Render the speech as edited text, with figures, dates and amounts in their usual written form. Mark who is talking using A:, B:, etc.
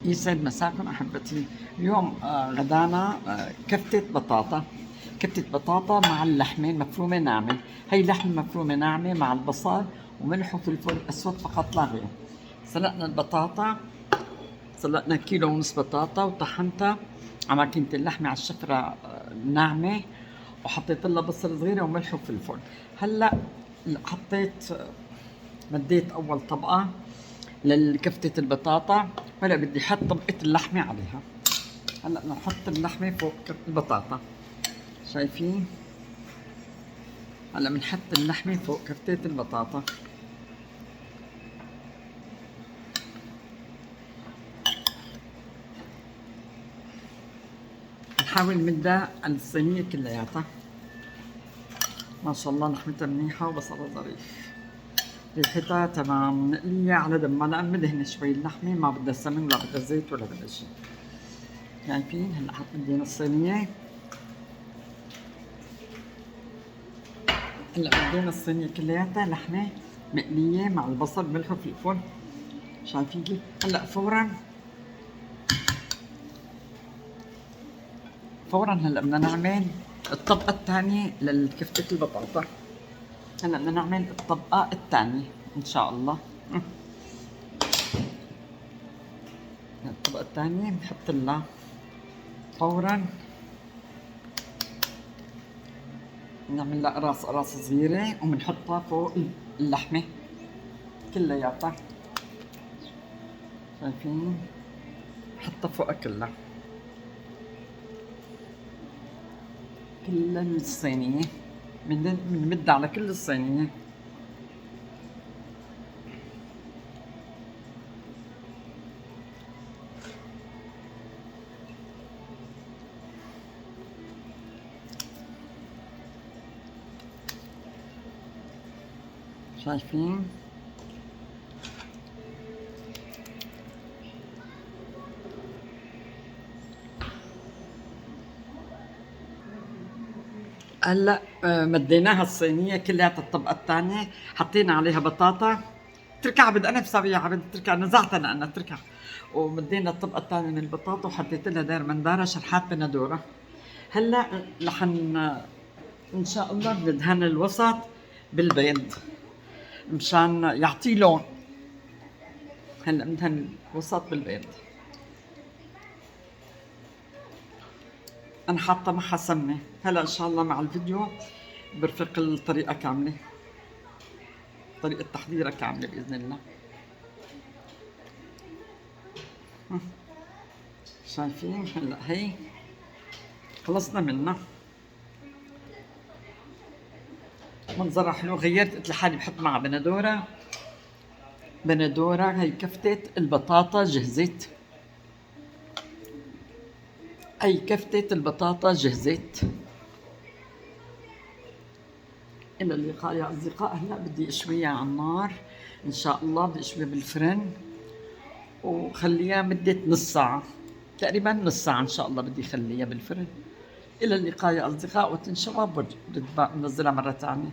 A: يسعد مساكم أحبتي. اليوم غدانا كفتة بطاطا. كفتة بطاطا مع اللحمة المفرومة ناعمة. هي لحمة مفرومة ناعمة مع البصل وملح وفلفل أسود فقط لا غير. سلقنا البطاطا، سلقنا كيلو ونص بطاطا وطحنتها على ماكينة اللحمة على الشفرة ناعمة، وحطيت لها بصل صغيرة وملح وفلفل. هلا حطيت مديت أول طبقة لكفتة البطاطا، وهلا بدي احط طبقة اللحمة عليها. هلا بدنا نحط اللحمة فوق البطاطا، شايفين؟ هلا بنحط اللحمة فوق كفتة البطاطا. نحاول نمدها على الصينية كلياتها. ما شاء الله لحمتها منيحة وبصلها ظريف، ريحتها تمام مقلية على دم. هلا مدهنة شوي اللحمة، ما بدها سمن ولا بدها زيت ولا بدها شيء. شايفين؟ هلا حط مدينا الصينية. هلا بدينا الصينية كلياتها لحمة مقلية مع البصل ملح وفلفل. شايفين كيف؟ هلا فورا هلا بدنا نعمل الطبقة الثانية لكفتة البطاطا. هلا بدنا نعمل الطبقة الثانية إن شاء الله. الطبقة الثانية بنحط لها فورا، نعمل لها قراص صغيرة وبنحطها فوق اللحمة كلياتها. شايفين؟ نحطها فوقها كلها الصينية، بنمد على كل الصينية. شايفين؟ هلا مديناها الصينية كلها الطبقة الثانية، حطينا عليها بطاطا. اتركها عبد، انا بسويها عبد، اتركها، نزعتها انا، اتركها. ومدينا الطبقة الثانية من البطاطا وحطيت لها دار مندارة شرحات بندورة. هلا لحن ان شاء الله بندهن الوسط بالبيض مشان يعطيه لون. هلا بندهن الوسط بالبيض. انا حاطه معها سمنه. هلا ان شاء الله مع الفيديو برفق الطريقه كامله، طريقه تحضيرها كامله باذن الله. شايفين؟ هلا هي خلصنا منها. منظرها حلو. غيرت، قلت لحالي بحط معها بندوره. هي كفتة البطاطا جهزت. هي كفتة البطاطا جهزت. إلى اللقاء يا أصدقاء. هلا بدي أشويها على النار إن شاء الله، بدي أشويها بالفرن وخليها مدة نص ساعة، تقريبا نص ساعة إن شاء الله بدي أخليها بالفرن. إلى اللقاء يا أصدقاء، وتنشوى بنزلها مرة ثانية.